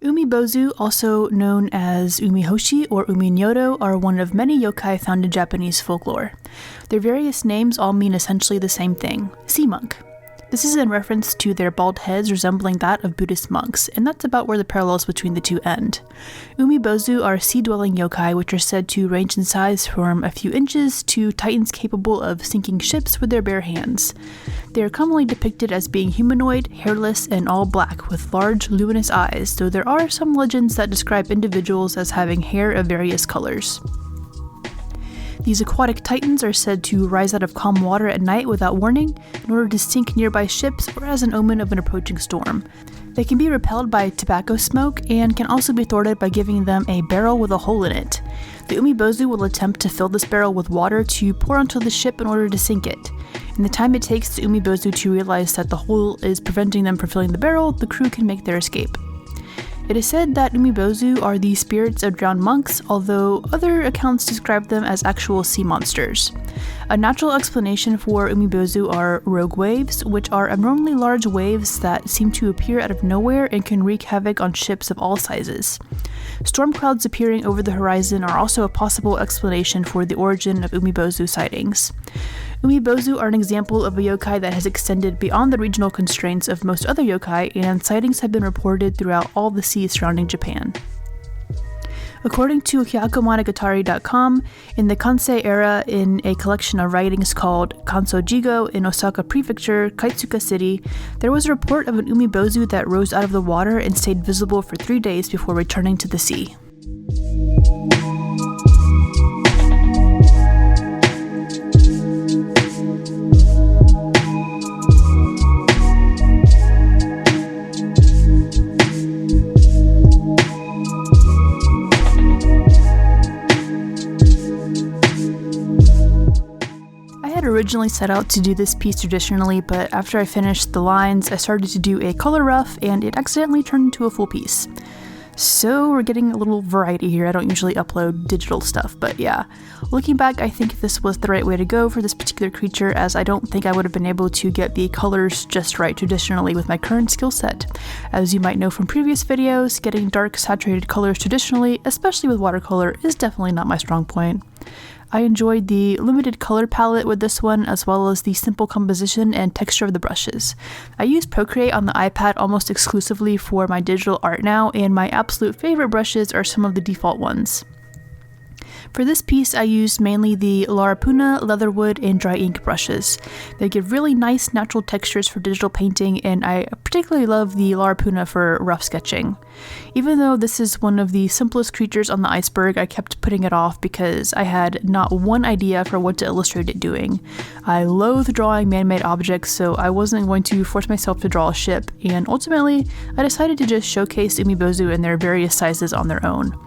Umibozu, also known as Umihoshi or Uminyoto, are one of many yokai found in Japanese folklore. Their various names all mean essentially the same thing: sea monk. This is in reference to their bald heads resembling that of Buddhist monks, and that's about where the parallels between the two end. Umibozu are sea-dwelling yokai which are said to range in size from a few inches to titans capable of sinking ships with their bare hands. They are commonly depicted as being humanoid, hairless, and all black, with large, luminous eyes, though there are some legends that describe individuals as having hair of various colors. These aquatic titans are said to rise out of calm water at night without warning in order to sink nearby ships or as an omen of an approaching storm. They can be repelled by tobacco smoke and can also be thwarted by giving them a barrel with a hole in it. The Umibozu will attempt to fill this barrel with water to pour onto the ship in order to sink it. In the time it takes the Umibozu to realize that the hole is preventing them from filling the barrel, the crew can make their escape. It is said that Umibozu are the spirits of drowned monks, although other accounts describe them as actual sea monsters. A natural explanation for Umibozu are rogue waves, which are abnormally large waves that seem to appear out of nowhere and can wreak havoc on ships of all sizes. Storm clouds appearing over the horizon are also a possible explanation for the origin of Umibozu sightings. Umibozu are an example of a yokai that has extended beyond the regional constraints of most other yokai, and sightings have been reported throughout all the seas surrounding Japan. According to hyakumonogatari.com, in the Kansei era, in a collection of writings called Kanso-jigo in Osaka Prefecture, Kaitsuka City, there was a report of an Umibozu that rose out of the water and stayed visible for 3 days before returning to the sea. Originally set out to do this piece traditionally, but after I finished the lines, I started to do a color rough and it accidentally turned into a full piece. So we're getting a little variety here. I don't usually upload digital stuff, but yeah. Looking back, I think this was the right way to go for this particular creature, as I don't think I would have been able to get the colors just right traditionally with my current skill set. As you might know from previous videos, getting dark saturated colors traditionally, especially with watercolor, is definitely not my strong point. I enjoyed the limited color palette with this one, as well as the simple composition and texture of the brushes. I use Procreate on the iPad almost exclusively for my digital art now, and my absolute favorite brushes are some of the default ones. For this piece, I used mainly the Larapuna, Leatherwood, and Dry Ink brushes. They give really nice natural textures for digital painting, and I particularly love the Larapuna for rough sketching. Even though this is one of the simplest creatures on the iceberg, I kept putting it off because I had not one idea for what to illustrate it doing. I loathe drawing man-made objects, so I wasn't going to force myself to draw a ship, and ultimately, I decided to just showcase Umibozu in their various sizes on their own.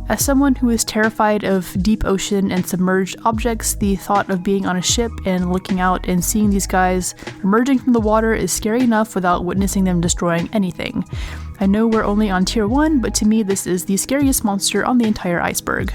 As someone who is terrified of deep ocean and submerged objects, the thought of being on a ship and looking out and seeing these guys emerging from the water is scary enough without witnessing them destroying anything. I know we're only on tier 1, but to me this is the scariest monster on the entire iceberg.